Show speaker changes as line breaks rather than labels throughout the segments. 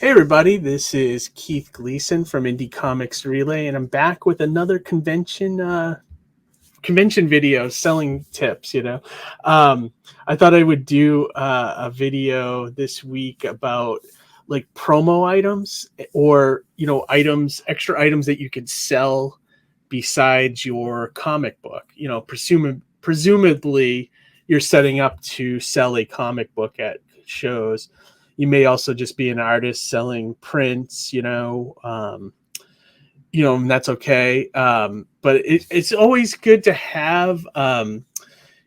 Hey everybody, this is Keith Gleason from Indie Comics Relay, and I'm back with another convention video selling tips. I thought I would do a video this week about like promo items or extra items that you could sell besides your comic book. Presumably you're setting up to sell a comic book at shows. You may also just be an artist selling prints, and that's okay. But it's always good to have, like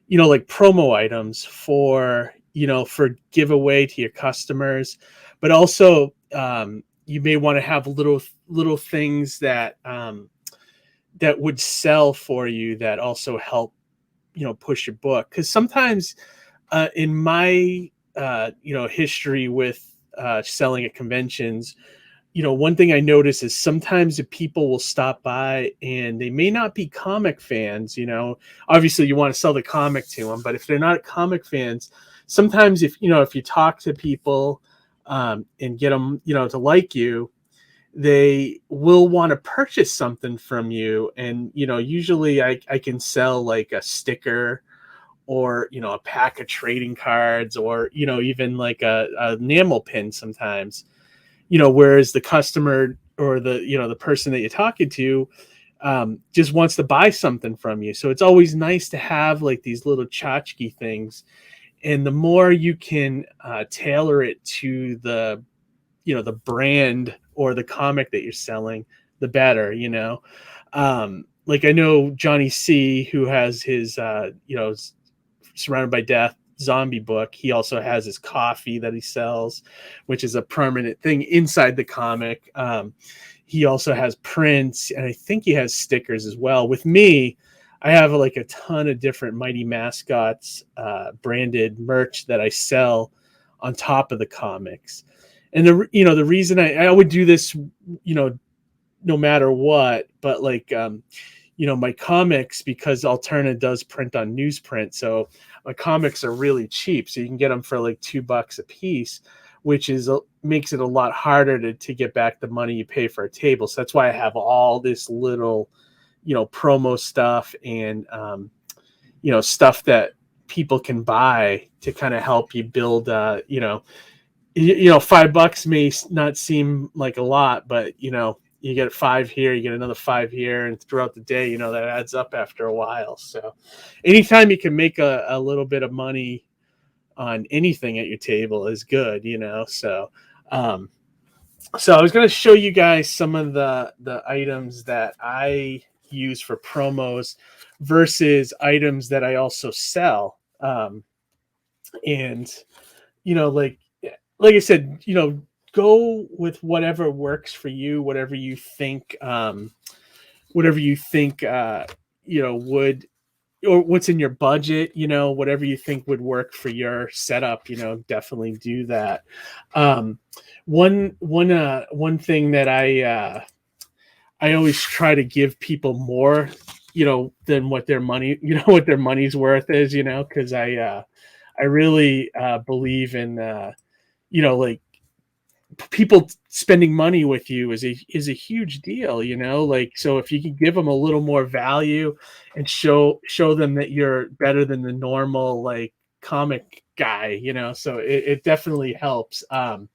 promo items for giveaway to your customers, but also you may want to have little things that would sell for you that also help, push your book. Because sometimes in my history with selling at conventions, one thing I notice is sometimes the people will stop by and they may not be comic fans. Obviously you want to sell the comic to them, but if they're not comic fans, sometimes if you talk to people and get them, to like you, they will want to purchase something from you. And, usually I can sell like a sticker or a pack of trading cards, or even like a enamel pin sometimes, whereas the customer or the person that you're talking to just wants to buy something from you. So it's always nice to have like these little tchotchke things, and the more you can tailor it to the brand or the comic that you're selling, the better. Like I know Johnny C, who has his Surrounded by Death zombie book. He also has his coffee that he sells, which is a permanent thing inside the comic. He also has prints, and I think he has stickers as well. With me, I have like a ton of different Mighty Mascots branded merch that I sell on top of the comics. And the reason I would do this, no matter what, but like my comics, because Alterna does print on newsprint, so my comics are really cheap, so you can get them for like $2 a piece, which makes it a lot harder to get back the money you pay for a table. So that's why I have all this little promo stuff and stuff that people can buy to kind of help you build $5 may not seem like a lot, but you get 5 here, you get another 5 here, and throughout the day, that adds up after a while. So anytime you can make a little bit of money on anything at your table is good, So so I was going to show you guys some of the items that I use for promos versus items that I also sell. And like I said, go with whatever works for you, whatever you think would, or what's in your budget, whatever you think would work for your setup, definitely do that. One thing that I always try to give people more, than what their what their money's worth is, because I really believe in like people spending money with you is a huge deal, like, so if you can give them a little more value and show them that you're better than the normal like comic guy, so it definitely helps. So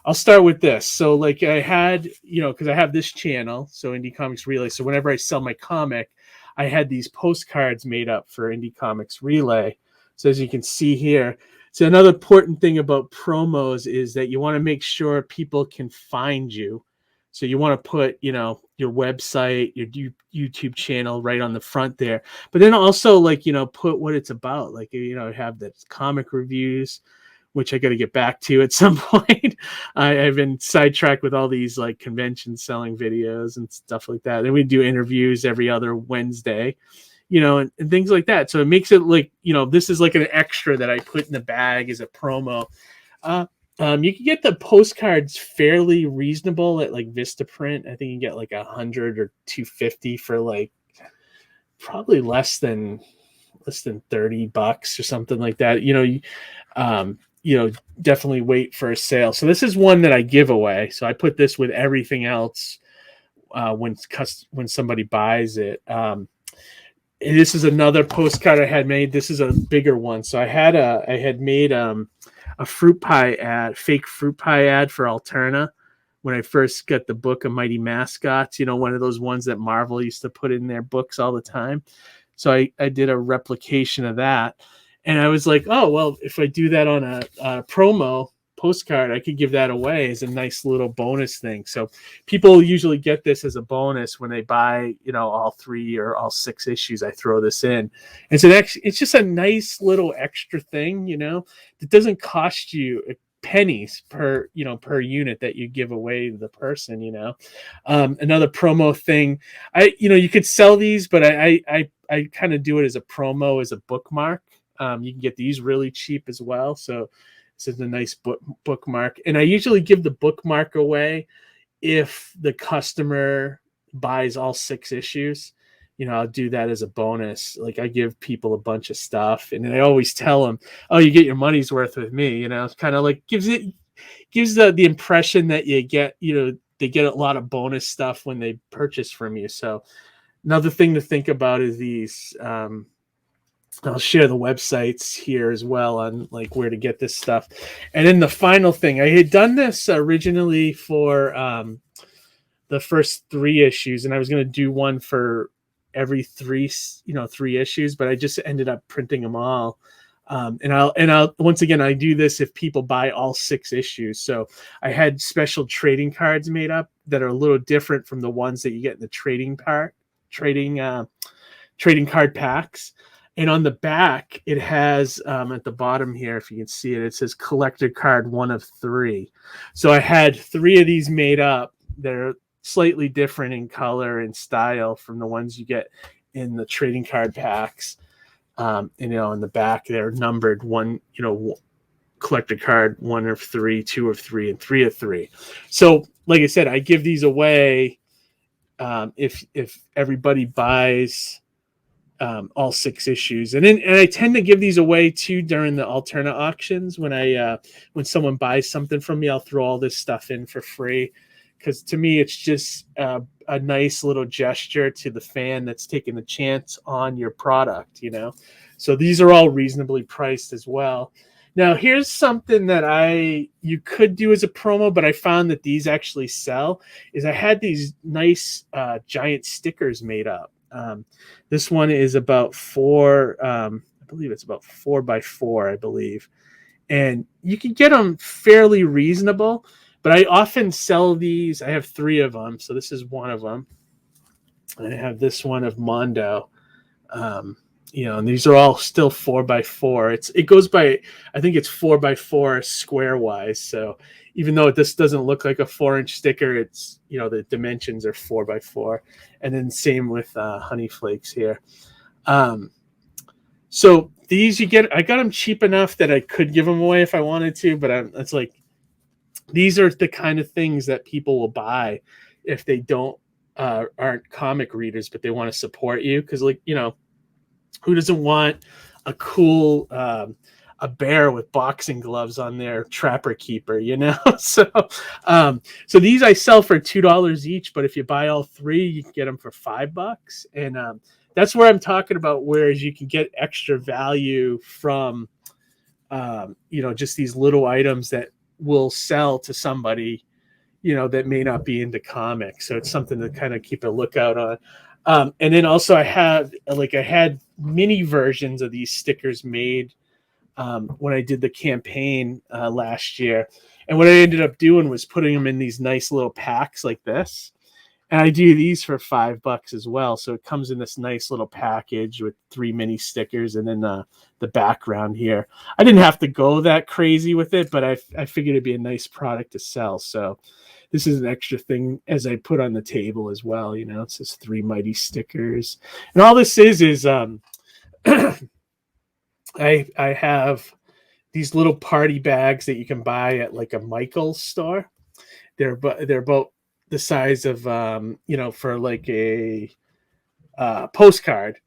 I'll start with this. So like I had, because I have this channel, so Indie Comics Relay, so whenever I sell my comic, I had these postcards made up for Indie Comics Relay. So as you can see here, so another important thing about promos is that you want to make sure people can find you. So you want to put, your website, your YouTube channel right on the front there. But then also like, put what it's about. Like, have the comic reviews, which I got to get back to at some point. I've been sidetracked with all these like convention selling videos and stuff like that. Then we do interviews every other Wednesday, and things like that. So it makes it like, this is like an extra that I put in the bag as a promo. You can get the postcards fairly reasonable at like Vista Print. I think you get like 100 or 250 for like probably less than $30 or something like that. definitely wait for a sale. So this is one that I give away. So I put this with everything else when somebody buys it. This is another postcard I had made. This is a bigger one. So I had made a fake fruit pie ad for Alterna when I first got the book of Mighty Mascots. One of those ones that Marvel used to put in their books all the time. So I did a replication of that. And I was like, oh, well, if I do that on a promo postcard, I could give that away as a nice little bonus thing. So people usually get this as a bonus when they buy, all 3 or all 6 issues. I throw this in. And so it's just a nice little extra thing, that doesn't cost you pennies per unit that you give away to the person. Another promo thing, you could sell these, but I kind of do it as a promo, as a bookmark. You can get these really cheap as well. So this is a nice bookmark. And I usually give the bookmark away if the customer buys all 6 issues. I'll do that as a bonus. Like, I give people a bunch of stuff, and I always tell them, oh, you get your money's worth with me. It's kind of like gives the impression that you get, they get a lot of bonus stuff when they purchase from you. So another thing to think about is these. I'll share the websites here as well on like where to get this stuff. And then the final thing, I had done this originally for the first 3 issues, and I was going to do one for every 3 issues, but I just ended up printing them all. And I'll once again, I do this if people buy all 6 issues. So I had special trading cards made up that are a little different from the ones that you get in the trading card packs. And on the back, it has at the bottom here, if you can see it, it says collector card 1 of 3. So I had 3 of these made up. They're slightly different in color and style from the ones you get in the trading card packs. In the back, they're numbered 1, collector card 1 of 3, 2 of 3, and 3 of 3. So, like I said, I give these away if everybody buys all 6 issues, and I tend to give these away too during the Alterna auctions. When someone buys something from me, I'll throw all this stuff in for free, because to me it's just a nice little gesture to the fan that's taking the chance on your product. So these are all reasonably priced as well. Now here's something that you could do as a promo, but I found that these actually sell. Is I had these nice giant stickers made up. This one is about 4, I believe it's about 4 by 4, I believe. And you can get them fairly reasonable, but I often sell these. I have 3 of them. So this is one of them. And I have this one of Mondo. And these are all still 4 by 4. It goes by, I think it's 4 by 4 square wise. So even though this doesn't look like a 4-inch sticker, it's, the dimensions are 4 by 4. And then same with Honey Flakes here. So these I got them cheap enough that I could give them away if I wanted to, but it's like, these are the kind of things that people will buy if they aren't comic readers, but they want to support you. Cause who doesn't want a cool, a bear with boxing gloves on their trapper keeper, So these I sell for $2 each, but if you buy all 3, you can get them for $5. And that's where I'm talking about, whereas you can get extra value from, just these little items that will sell to somebody, that may not be into comics. So it's something to kind of keep a lookout on. And then also I had mini versions of these stickers made when I did the campaign last year. And what I ended up doing was putting them in these nice little packs like this. And I do these for $5 as well. So it comes in this nice little package with 3 mini stickers and then the background here. I didn't have to go that crazy with it, but I figured it'd be a nice product to sell. So this is an extra thing as I put on the table as well. It says 3 Mighty stickers. And all this is I have these little party bags that you can buy at like a Michael's store. They're about the size of for like a postcard,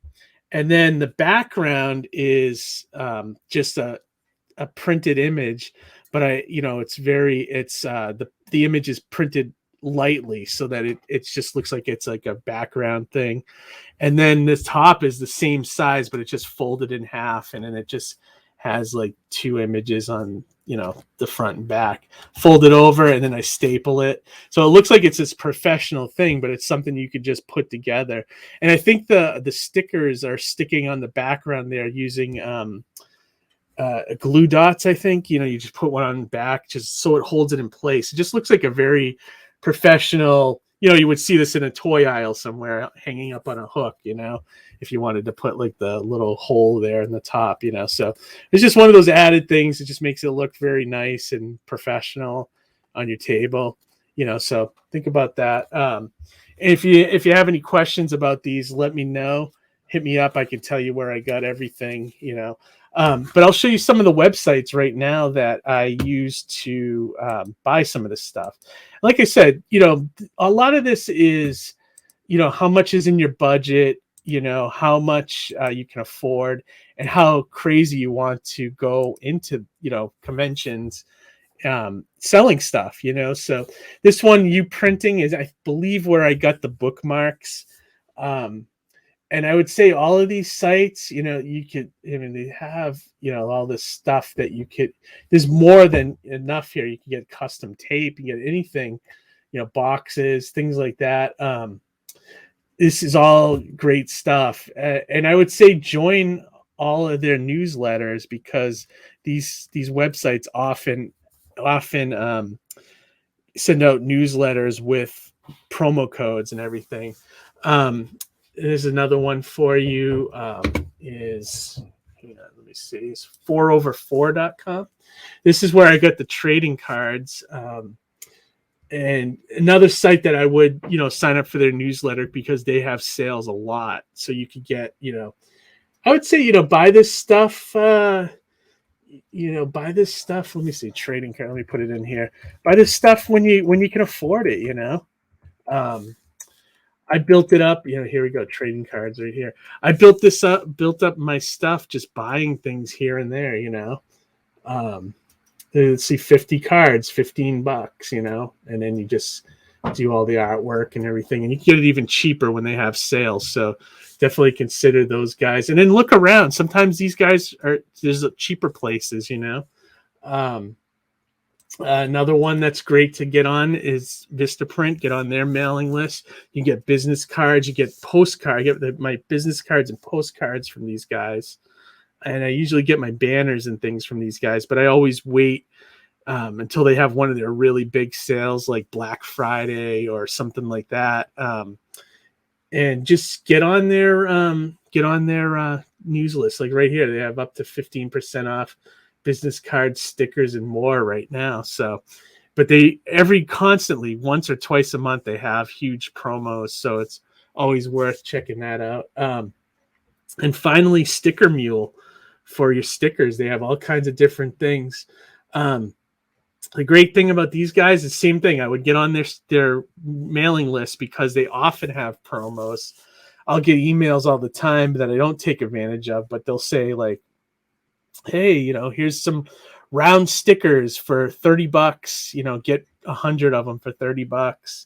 and then the background is just a a printed image, but it's the image is printed lightly so that it just looks like it's like a background thing. And then this top is the same size, but it's just folded in half, and then it just has like two images on, the front and back, folded over, and then I staple it. So it looks like it's this professional thing, but it's something you could just put together. And I think the stickers are sticking on the background there using glue dots. I think, you just put one on the back just so it holds it in place. It just looks like a very professional, you would see this in a toy aisle somewhere hanging up on a hook, if you wanted to put like the little hole there in the top, so it's just one of those added things. It just makes it look very nice and professional on your table, so think about that. If you have any questions about these, let me know. Hit me up. I can tell you where I got everything, but I'll show you some of the websites right now that I use to buy some of this stuff. Like I said, a lot of this is, how much is in your budget, how much you can afford, and how crazy you want to go into, conventions, selling stuff, So this one, You Printing, is, I believe, where I got the bookmarks. And I would say all of these sites, you could, they have, all this stuff that there's more than enough here. You can get custom tape, you get anything, boxes, things like that. This is all great stuff. And I would say join all of their newsletters, because these websites often send out newsletters with promo codes and everything. There's another one for you. Let me see, it's 4over4.com. This is where I got the trading cards. And another site that I would, sign up for their newsletter, because they have sales a lot. So you could get, I would say, buy this stuff. Buy this stuff. Let me see, trading card. Let me put it in here. Buy this stuff when you can afford it, I built it up. Here we go. Trading cards right here. I built up my stuff just buying things here and there, let's see, 50 cards, $15, and then you just do all the artwork and everything. And you can get it even cheaper when they have sales. So definitely consider those guys. And then look around. Sometimes these guys there's cheaper places, Another one that's great to get on is Vista Print. Get on their mailing list. You get business cards. You get postcards. I get my business cards and postcards from these guys. And I usually get my banners and things from these guys. But I always wait until they have one of their really big sales, like Black Friday or something like that. And just get on their news list. Like right here, they have up to 15% off business cards, stickers, and more right now. So, but constantly, once or twice a month, they have huge promos. So it's always worth checking that out. And finally, Sticker Mule for your stickers. They have all kinds of different things. The great thing about these guys is same thing. I would get on their mailing list because they often have promos. I'll get emails all the time that I don't take advantage of, but they'll say like, hey, here's some round stickers for $30, get 100 of them for $30,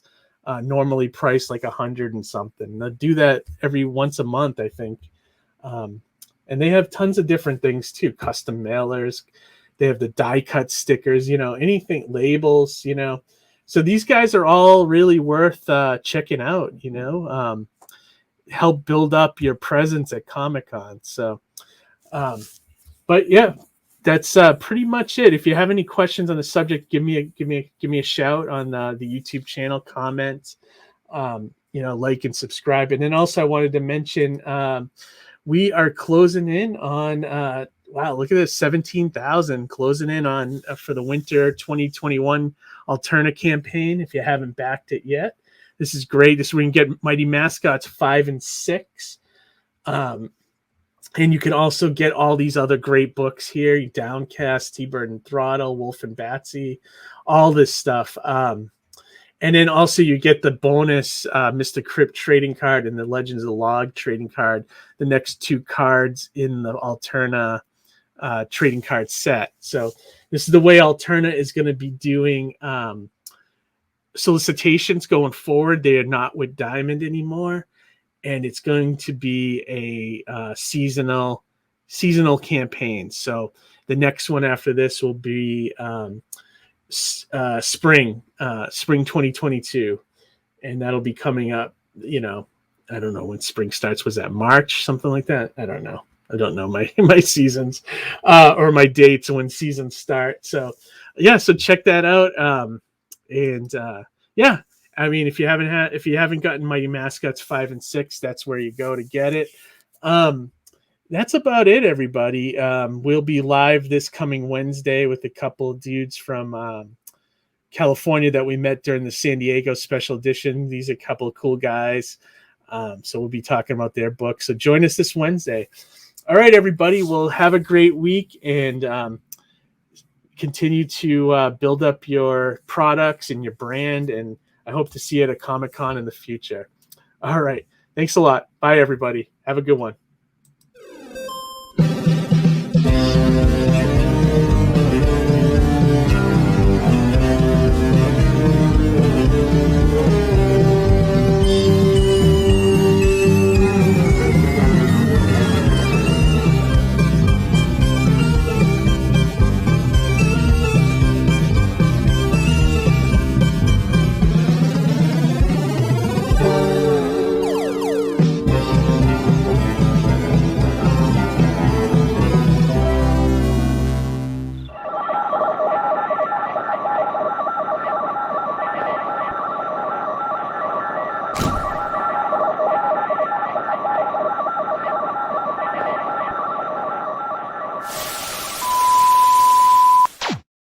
normally priced like 100 and something. They'll do that every once a month, I think. And they have tons of different things too. Custom mailers. They have the die cut stickers, anything, labels, So these guys are all really worth checking out, help build up your presence at Comic-Con. So, but yeah, that's pretty much it. If you have any questions on the subject, give me a shout on the YouTube channel, comment, like and subscribe. And then also I wanted to mention we are closing in on wow, look at this, 17,000 closing in on for the winter 2021 Alterna campaign. If you haven't backed it yet, this is great. This is where you can get Mighty Mascots 5 and 6. And you can also get all these other great books here. Downcast, T-Bird and Throttle, Wolf and Batsy, all this stuff. And then also you get the bonus Mr. Crypt trading card and the Legends of the Log trading card, the next two cards in the Alterna trading card set. So this is the way Alterna is going to be doing solicitations going forward. They are not with Diamond anymore, and it's going to be a seasonal campaign. So the next one after this will be spring 2022, and that'll be coming up. I don't know when spring starts. Was that March, something like that? I don't know. I don't know my seasons or my dates when seasons start. So yeah, so check that out. Yeah, I mean, if you haven't gotten Mighty Mascots 5 and 6, that's where you go to get it. That's about it, everybody. We'll be live this coming Wednesday with a couple of dudes from California that we met during the San Diego special edition. These are a couple of cool guys. So we'll be talking about their book. So join us this Wednesday. All right, everybody. Well, have a great week and continue to build up your products and your brand. And I hope to see you at a Comic-Con in the future. All right. Thanks a lot. Bye, everybody. Have a good one.